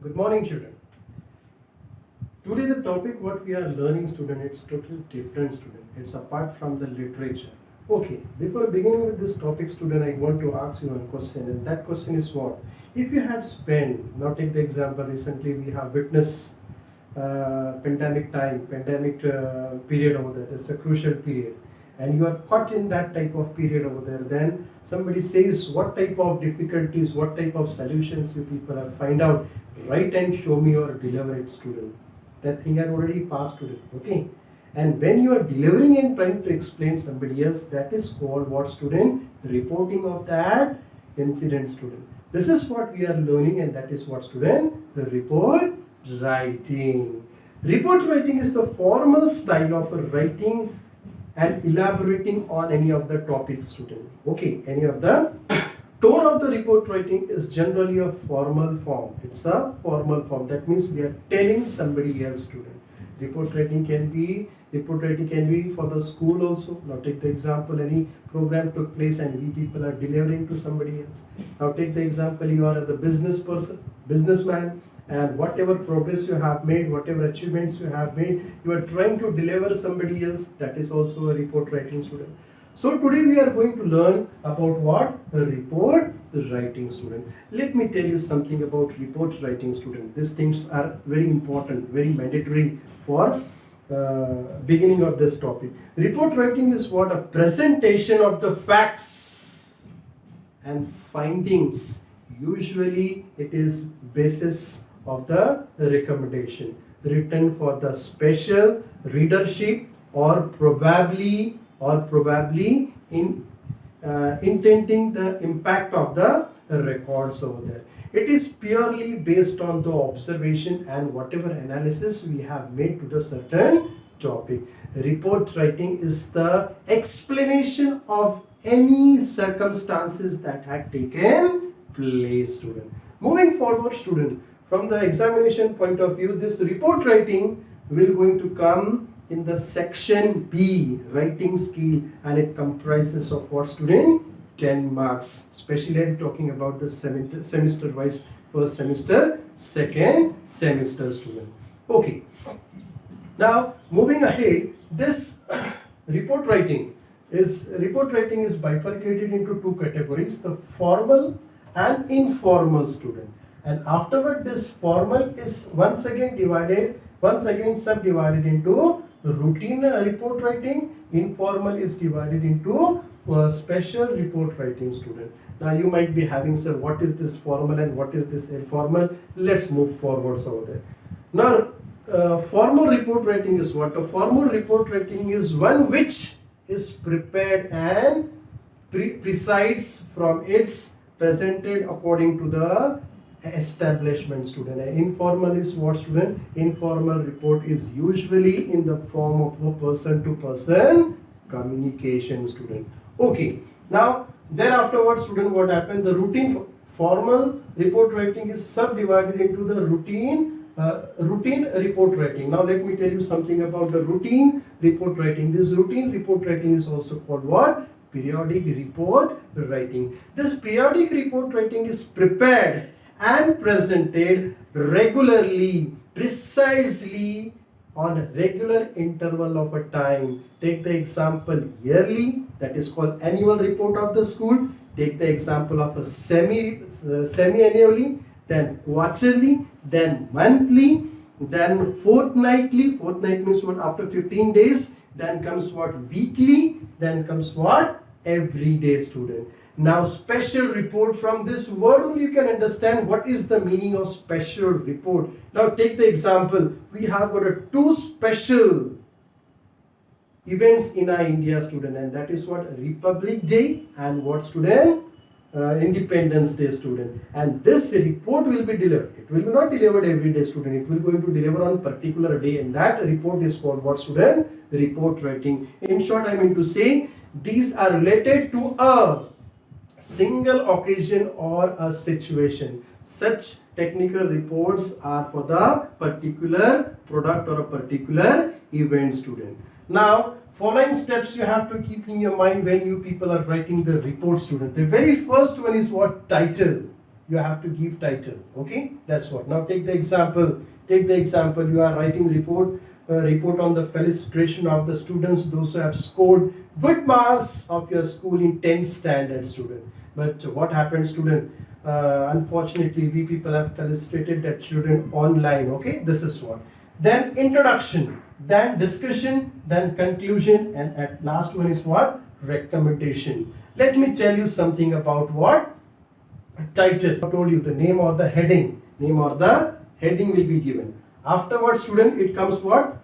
Good morning, children. Today the topic what we are learning, student, it's totally different, student. It's apart from the literature. Okay, before beginning with this topic, student, I want to ask you one question, and that question is what? If you had spent, now take the example, recently we have witnessed pandemic period over there. It's a crucial period, and you are caught in that type of period over there. Then somebody says, what type of difficulties, what type of solutions you people have find out. Write and show me or deliver it, student. That thing had already passed today. Okay. And when you are delivering and trying to explain somebody else, that is called what, student? Reporting of that incident, student. This is what we are learning, and that is what, student? The report writing. Report writing is the formal style of writing and elaborating on any of the topics, student. Okay, any of the tone of the report writing is generally a formal form. It's a formal form. That means we are telling somebody else, student. Report writing can be for the school also. Now take the example, any program took place and we people are delivering to somebody else. Now take the example, you are the businessman, and whatever progress you have made, whatever achievements you have made, you are trying to deliver somebody else. That is also a report writing, student. So today we are going to learn about what? A report writing, student. Let me tell you something about report writing, student. These things are very important, very mandatory for beginning of this topic. Report writing is what? A presentation of the facts and findings. Usually it is basis of the recommendation written for the special readership or probably in intending the impact of the records over there. It is purely based on the observation and whatever analysis we have made to the certain topic. Report writing is the explanation of any circumstances that had taken place, student. Moving forward, student, from the examination point of view, this report writing will going to come in the section B, writing skill, and it comprises of what, student? 10 marks. Especially I'm talking about the semester wise, first semester, second semester, student. Okay. Now moving ahead, this report writing is bifurcated into two categories: the formal and informal, student. And afterward, this formal is once again subdivided into routine report writing. Informal is divided into special report writing, student. Now you might be having, sir, what is this formal and what is this informal? Let's move forwards over there. Now formal report writing is what? A formal report writing is one which is prepared and presides from its presented according to the establishment, student. And informal is what, student? Informal report is usually in the form of a person to person communication, student. Okay. Now then afterwards, student, what happened? The routine formal report writing is subdivided into the routine report writing. Now let me tell you something about the routine report writing. This routine report writing is also called what? Periodic report writing. This periodic report writing is prepared and presented regularly, precisely, on a regular interval of a time. Take the example yearly, that is called annual report of the school. Take the example of a semi-annually, then quarterly, then monthly, then fortnightly. Fortnight means what? After 15 days. Then comes what? Weekly. Then comes what? Every day, student. Now special report, from this word only you can understand what is the meaning of special report. Now take the example, we have got two special events in our India, student, and that is what? Republic Day and what, student? Independence Day, student. And this report will be delivered. It will be not delivered every day, student. It will going to deliver on particular day, and that report is called what, student? Report writing. In short, I mean to say these are related to a single occasion or a situation. Such technical reports are for the particular product or a particular event, student. Now following steps you have to keep in your mind when you people are writing the report, student. The very first one is what? Title. you have to give title. Okay, that's what. Now take the example. Take the example. You are writing report on the felicitation of the students, those who have scored good marks of your school in 10th standard, student. But what happened, student? Unfortunately, we people have felicitated that student online. Okay, this is what. Then introduction, then discussion, then conclusion, and at last one is what? Recommendation. Let me tell you something about what? Title. I told you the name or the heading. Name or the heading will be given. Afterwards, student, it comes what?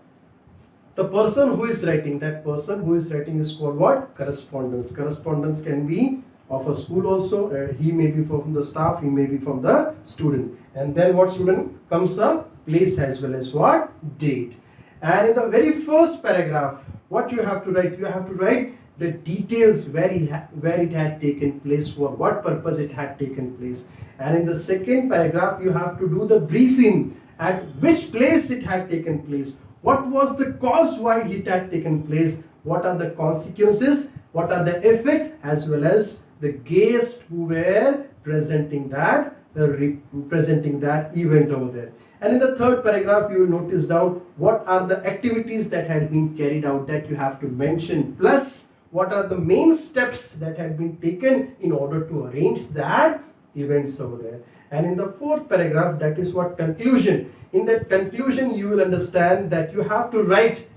The person who is writing. That person who is writing is called what? Correspondence. Correspondence can be of a school also. He may be from the staff, he may be from the student. And then what, student? Comes a place as well as what? Date. And in the very first paragraph, what you have to write? You have to write the details where it had taken place, for what purpose it had taken place. And in the second paragraph, you have to do the briefing at which place it had taken place. What was the cause why it had taken place? What are the consequences? What are the effect, as well as the guests who were presenting that event over there. And in the third paragraph, you will notice down what are the activities that had been carried out that you have to mention, plus what are the main steps that had been taken in order to arrange that events over there. And in the fourth paragraph, that is what? Conclusion. In that conclusion, you will understand that you have to write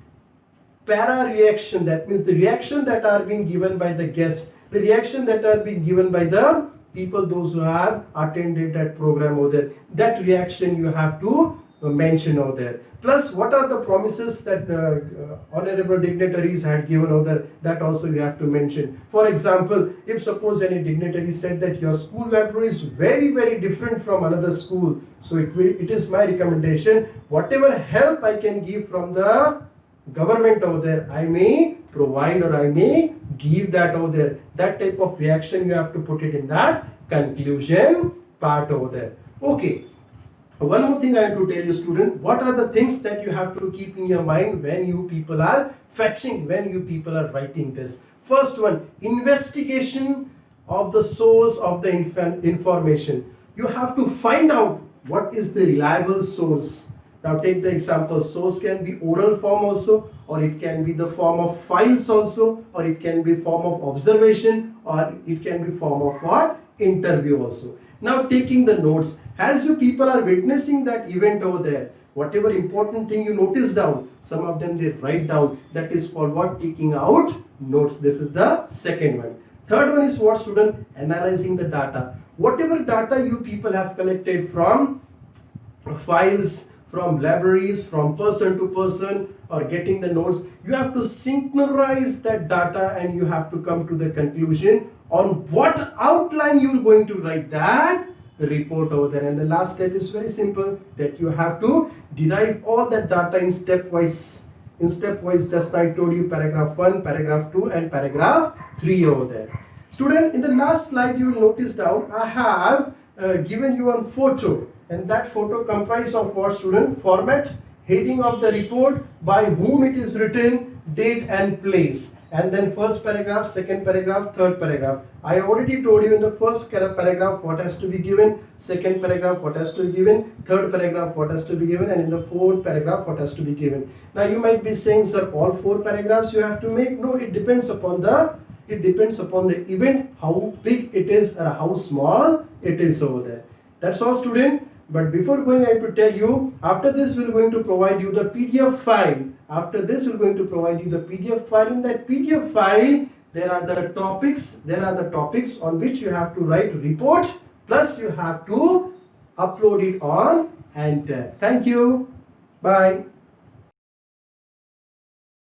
para reaction. That means the reaction that are being given by the guests, the reaction that are being given by the people, those who have attended that program over there. That reaction you have to mention over there. Plus, what are the promises that honorable dignitaries had given over there? That also you have to mention. For example, if suppose any dignitary said that your school library is very, very different from another school, so it is my recommendation, whatever help I can give from the government over there, I may provide or I may give that over there. That type of reaction you have to put it in that conclusion part over there. Okay. One more thing I have to tell you, student, what are the things that you have to keep in your mind when you people are fetching, when you people are writing this? First one, investigation of the source of the information. You have to find out what is the reliable source. Now take the example, source can be oral form also, or it can be the form of files also, or it can be form of observation, or it can be form of what? Interview also. Now taking the notes, as you people are witnessing that event over there, whatever important thing you notice down, some of them they write down, that is called what? Taking out notes. This is the second one. Third one is what, student? Analyzing the data. Whatever data you people have collected from files, from libraries, from person to person, or getting the notes, you have to synchronize that data and you have to come to the conclusion on what outline you are going to write that report over there. And the last step is very simple, that you have to derive all that data in stepwise. Just I told you paragraph 1, paragraph 2 and paragraph 3 over there. Student, in the last slide you will notice down, I have given you one photo, and that photo comprises of what, student? Format, heading of the report, by whom it is written, date and place. And then first paragraph, second paragraph, third paragraph. I already told you in the first paragraph what has to be given, second paragraph what has to be given, third paragraph what has to be given, and in the fourth paragraph what has to be given. Now you might be saying, sir, all 4 paragraphs you have to make. No, it depends upon the event, how big it is or how small it is over there. That's all, student. But before going, I have to tell you, after this we're going to provide you the PDF file. After this we're going to provide you the PDF file. In that PDF file, there are the topics on which you have to write report, plus you have to upload it on Enter. Thank you. Bye.